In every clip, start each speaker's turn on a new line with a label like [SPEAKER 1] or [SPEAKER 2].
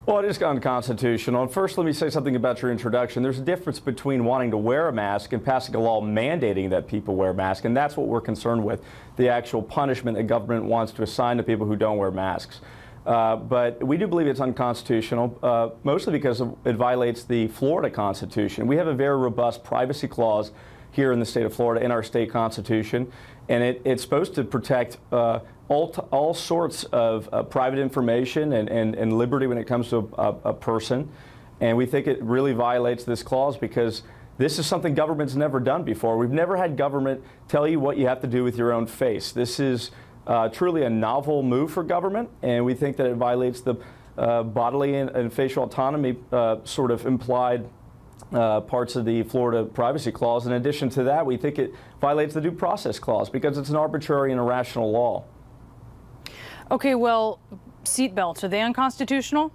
[SPEAKER 1] Well, it is unconstitutional. And first, let me say something about your introduction. There's a difference between wanting to wear a mask and passing a law mandating that people wear masks, and that's what we're concerned with, the actual punishment the government wants to assign to people who don't wear masks. But we do believe it's unconstitutional, mostly because it violates the Florida Constitution. We have a very robust privacy clause here in the state of Florida in our state constitution, and it's supposed to protect all sorts of private information and liberty when it comes to a person. And we think it really violates this clause because this is something government's never done before. We've never had government tell you what you have to do with your own face. This is truly a novel move for government, and we think that it violates the bodily and facial autonomy sort of implied parts of the Florida Privacy Clause. In addition to that, we think it violates the Due Process Clause because it's an arbitrary and irrational law.
[SPEAKER 2] Okay, well, seatbelts, are they unconstitutional?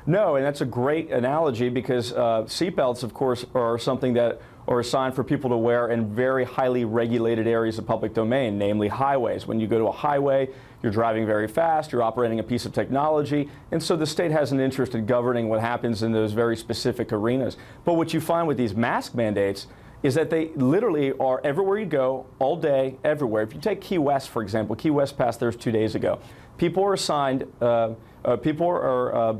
[SPEAKER 1] No, and that's a great analogy because seatbelts, of course, are something that are assigned for people to wear in very highly regulated areas of public domain, namely highways. When you go to a highway, you're driving very fast, you're operating a piece of technology, and so the state has an interest in governing what happens in those very specific arenas. But what you find with these mask mandates is that they literally are everywhere you go, all day, everywhere. If you take Key West, for example, Key West passed theirs 2 days ago. People are assigned, people are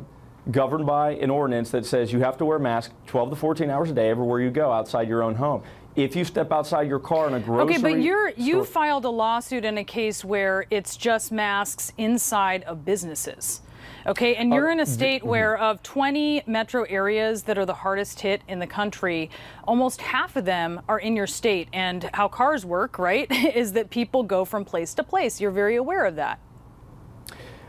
[SPEAKER 1] governed by an ordinance that says you have to wear a mask 12 to 14 hours a day everywhere you go outside your own home. If you step outside your car in a grocery
[SPEAKER 2] Okay, but you filed a lawsuit in a case where it's just masks inside of businesses. Okay, and you're in a state where of 20 metro areas that are the hardest hit in the country, almost half of them are in your state. And how cars work, right, is that people go from place to place. You're very aware of that.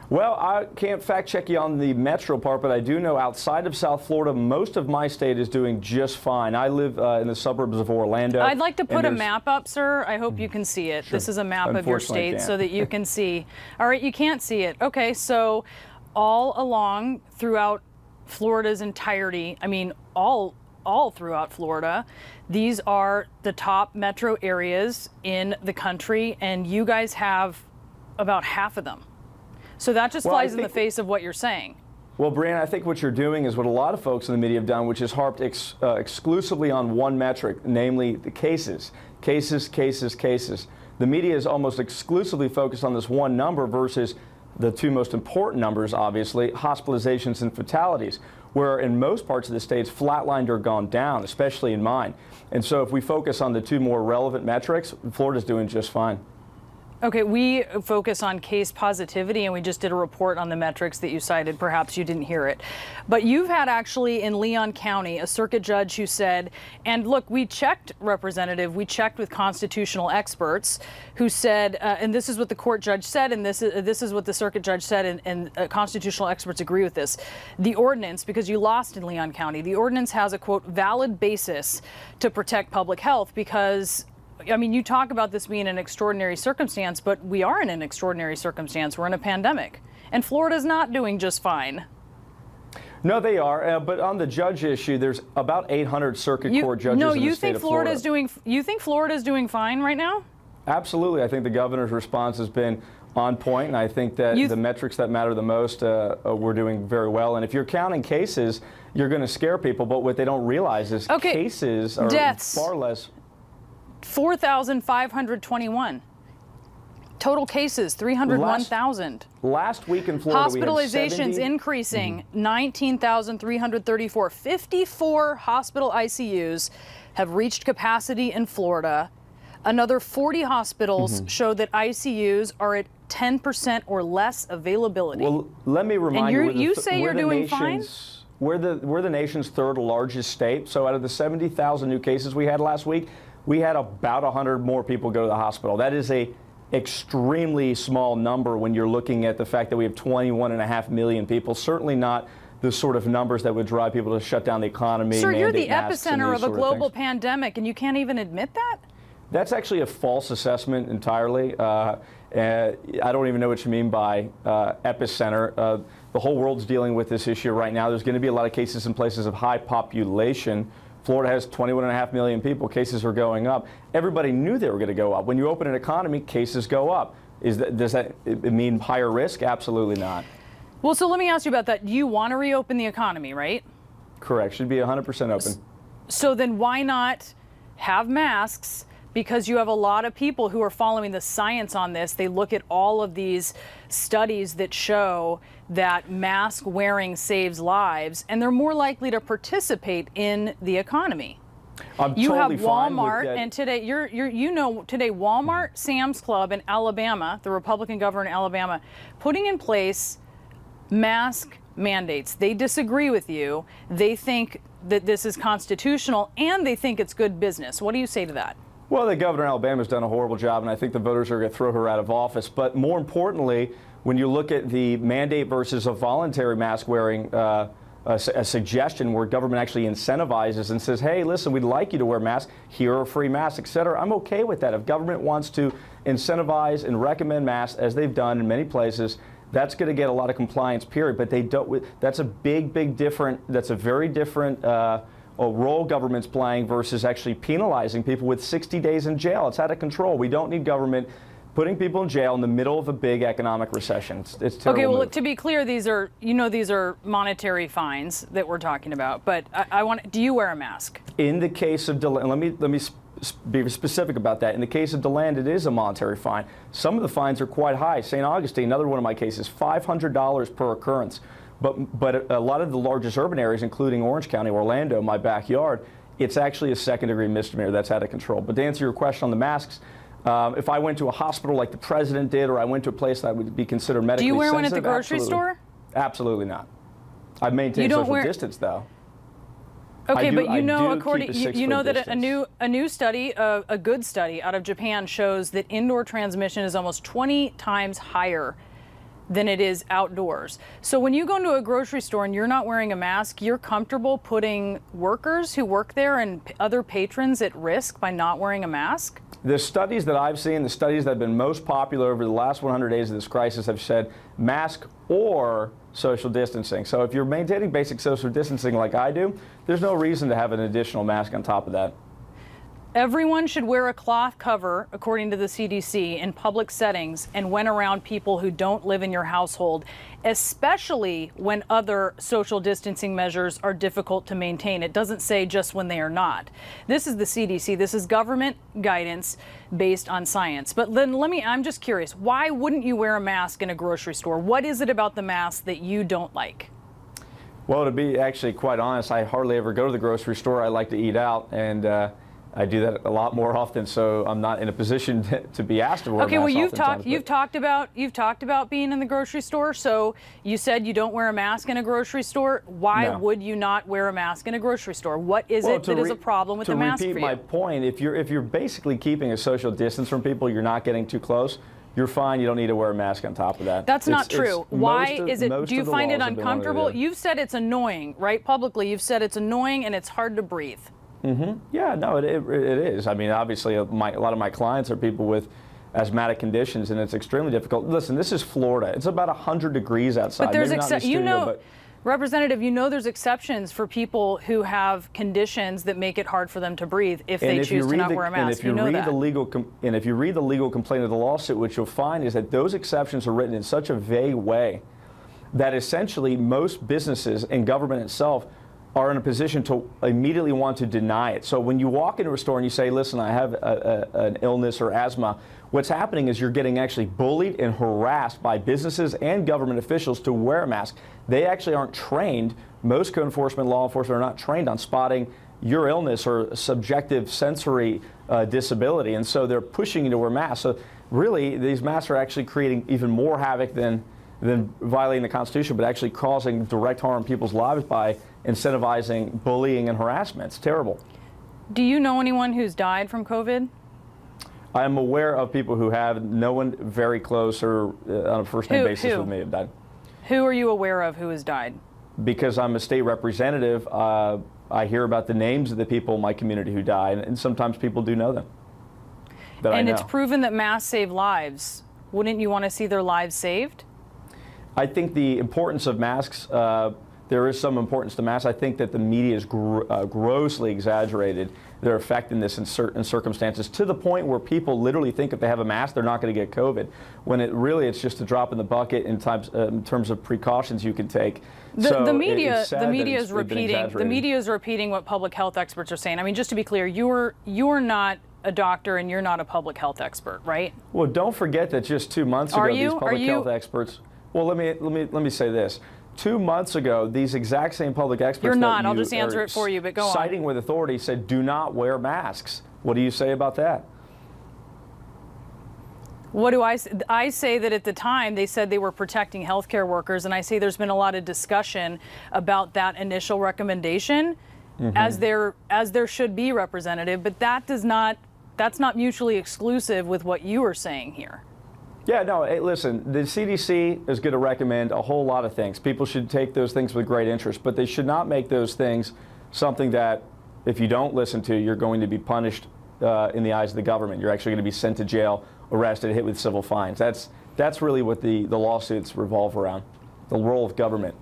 [SPEAKER 1] Well, I can't fact check you on the metro part, but I do know outside of South Florida, most of my state is doing just fine. I live in the suburbs of Orlando.
[SPEAKER 2] I'd like to put a map up, sir. I hope you can see it.
[SPEAKER 1] Sure.
[SPEAKER 2] This is a map of your state so that you can see. All right, you can't see it. Okay, so all along throughout Florida's entirety, I mean, all throughout Florida, these are the top metro areas in the country, and you guys have about half of them. So that just flies in the face of what you're saying.
[SPEAKER 1] Well, Brianna, I think what you're doing is what a lot of folks in the media have done, which is harped exclusively on one metric, namely the cases. Cases, cases, cases. The media is almost exclusively focused on this one number versus the two most important numbers, obviously, hospitalizations and fatalities, where in most parts of the states flatlined or gone down, especially in mine. And so if we focus on the two more relevant metrics, Florida's doing just fine.
[SPEAKER 2] Okay, we focus on case positivity, and we just did a report on the metrics that you cited. Perhaps you didn't hear it. But you've had actually in Leon County a circuit judge who said, and look, we checked, Representative, we checked with constitutional experts who said, and this is what the court judge said, and this is what the circuit judge said, and constitutional experts agree with this. The ordinance, because you lost in Leon County, the ordinance has a, quote, valid basis to protect public health because I mean, you talk about this being an extraordinary circumstance, but we are in an extraordinary circumstance. We're in a pandemic, and Florida's not doing just fine.
[SPEAKER 1] No, they are. But on the judge issue, there's about 800 circuit court judges in the state of Florida.
[SPEAKER 2] You think Florida's doing fine right now?
[SPEAKER 1] Absolutely. I think the governor's response has been on point, and I think that the metrics that matter the most, we're doing very well. And if you're counting cases, you're going to scare people. But what they don't realize is cases are far less.
[SPEAKER 2] 4,521. Total cases, 301,000.
[SPEAKER 1] Last week in Florida,
[SPEAKER 2] hospitalizations increasing, 19,334. 54 hospital ICUs have reached capacity in Florida. Another 40 hospitals show that ICUs are at 10% or less availability.
[SPEAKER 1] Well, let me remind you,
[SPEAKER 2] you say you're doing fine?
[SPEAKER 1] We're the nation's third largest state. So out of the 70,000 new cases we had last week, we had about 100 more people go to the hospital. That is a extremely small number when you're looking at the fact that we have 21.5 million people. Certainly not the sort of numbers that would drive people to shut down the economy.
[SPEAKER 2] Sir, you're the epicenter of a global pandemic, and you can't even admit that?
[SPEAKER 1] That's actually a false assessment entirely. I don't even know what you mean by epicenter. The whole world's dealing with this issue right now. There's going to be a lot of cases in places of high population. Florida has 21.5 million people. Cases are going up. Everybody knew they were going to go up. When you open an economy, cases go up. Does that mean higher risk? Absolutely not.
[SPEAKER 2] Well, so let me ask you about that. You want to reopen the economy, right?
[SPEAKER 1] Correct. Should be 100% open.
[SPEAKER 2] So then why not have masks? Because you have a lot of people who are following the science on this. They look at all of these studies that show that mask wearing saves lives, and they're more likely to participate in the economy. You
[SPEAKER 1] totally
[SPEAKER 2] have
[SPEAKER 1] fine with
[SPEAKER 2] Walmart,
[SPEAKER 1] that.
[SPEAKER 2] and today today Walmart, Sam's Club in Alabama, the Republican governor in Alabama, putting in place mask mandates. They disagree with you. They think that this is constitutional, and they think it's good business. What do you say to that?
[SPEAKER 1] Well, the governor of Alabama has done a horrible job, and I think the voters are going to throw her out of office. But more importantly, when you look at the mandate versus a voluntary mask wearing a suggestion where government actually incentivizes and says, hey, listen, we'd like you to wear masks, here are free masks, et cetera. I'm okay with that. If government wants to incentivize and recommend masks, as they've done in many places, that's going to get a lot of compliance, period. But they don't. That's a big different. That's a very different role government's playing versus actually penalizing people with 60 days in jail. It's out of control. We don't need government putting people in jail in the middle of a big economic recession. It's terrible.
[SPEAKER 2] Okay, well,
[SPEAKER 1] move.
[SPEAKER 2] to be clear, these are monetary fines that we're talking about. But do you wear a mask?
[SPEAKER 1] In the case of DeLand, let me be specific about that. In the case of DeLand, it is a monetary fine. Some of the fines are quite high. St. Augustine, another one of my cases, $500 per occurrence. But a lot of the largest urban areas, including Orange County, Orlando, my backyard, it's actually a second-degree misdemeanor. That's out of control. But to answer your question on the masks, if I went to a hospital like the president did, or I went to a place that would be considered medically sensitive,
[SPEAKER 2] do you wear one at the grocery store?
[SPEAKER 1] Absolutely not. I maintain social distance, though.
[SPEAKER 2] Okay, but you know,
[SPEAKER 1] that
[SPEAKER 2] a new study, a good study out of Japan shows that indoor transmission is almost 20 times higher than it is outdoors. So when you go into a grocery store and you're not wearing a mask, you're comfortable putting workers who work there and other patrons at risk by not wearing a mask?
[SPEAKER 1] The studies that I've seen, the studies that have been most popular over the last 100 days of this crisis have said mask or social distancing. So if you're maintaining basic social distancing like I do, there's no reason to have an additional mask on top of that.
[SPEAKER 2] Everyone should wear a cloth cover, according to the CDC, in public settings and when around people who don't live in your household, especially when other social distancing measures are difficult to maintain. It doesn't say just when they are not. This is the CDC. This is government guidance based on science. But then I'm just curious, why wouldn't you wear a mask in a grocery store? What is it about the mask that you don't like?
[SPEAKER 1] Well, to be actually quite honest, I hardly ever go to the grocery store. I like to eat out, and I do that a lot more often, so I'm not in a position to be asked to wear a mask.
[SPEAKER 2] Okay, well, you've talked about being in the grocery store. So you said you don't wear a mask in a grocery store. Why would you not wear a mask in a grocery store? What is it that is a problem with the mask for you?
[SPEAKER 1] To repeat my point, if you're basically keeping a social distance from people, you're not getting too close, you're fine. You don't need to wear a mask on top of that.
[SPEAKER 2] That's not true. Why is it? Do you find it uncomfortable? You've said it's annoying, right? Publicly, you've said it's annoying and it's hard to breathe.
[SPEAKER 1] Mm-hmm. Yeah, no, it is. I mean, obviously, a lot of my clients are people with asthmatic conditions, and it's extremely difficult. Listen, this is Florida. It's about 100 degrees outside.
[SPEAKER 2] But there's
[SPEAKER 1] Maybe not in the studio, but
[SPEAKER 2] Representative, there's exceptions for people who have conditions that make it hard for them to breathe if they choose to not wear a mask.
[SPEAKER 1] And if you read the legal complaint of the lawsuit, what you'll find is that those exceptions are written in such a vague way that essentially most businesses and government itself are in a position to immediately want to deny it. So when you walk into a store and you say, listen, I have an illness or asthma, what's happening is you're getting actually bullied and harassed by businesses and government officials to wear a mask. They actually aren't trained. Most code enforcement, law enforcement are not trained on spotting your illness or subjective sensory disability. And so they're pushing you to wear masks. So really, these masks are actually creating even more havoc than violating the Constitution, but actually causing direct harm in people's lives by incentivizing bullying and harassment. It's terrible.
[SPEAKER 2] Do you know anyone who's died from COVID?
[SPEAKER 1] I am aware of people who have. No one very close or on a first-name basis with me have died.
[SPEAKER 2] Who are you aware of who has died?
[SPEAKER 1] Because I'm a state representative, I hear about the names of the people in my community who died, and sometimes people do know them.
[SPEAKER 2] And it's proven that masks save lives. Wouldn't you want to see their lives saved?
[SPEAKER 1] I think the importance of masks, the there is some importance to masks. I think that the media is grossly exaggerated their effectiveness in certain circumstances, to the point where people literally think if they have a mask, they're not going to get COVID, when it's just a drop in the bucket in terms of precautions you can take.
[SPEAKER 2] The media is repeating what public health experts are saying. I mean, just to be clear, you're not a doctor and you're not a public health expert, right?
[SPEAKER 1] Well, don't forget that just 2 months ago, these public health experts. Well, let me say this. 2 months ago, these exact same public experts.
[SPEAKER 2] You're not. I'll just answer it for you, but go on.
[SPEAKER 1] Citing with authority said, do not wear masks. What do you say about that?
[SPEAKER 2] What do I say that at the time they said they were protecting healthcare workers, and I say there's been a lot of discussion about that initial recommendation, as there should be, Representative, but that's not mutually exclusive with what you are saying here.
[SPEAKER 1] Yeah, no, hey, listen, the CDC is going to recommend a whole lot of things. People should take those things with great interest, but they should not make those things something that if you don't listen to, you're going to be punished in the eyes of the government. You're actually going to be sent to jail, arrested, hit with civil fines. That's really what the lawsuits revolve around, the role of government.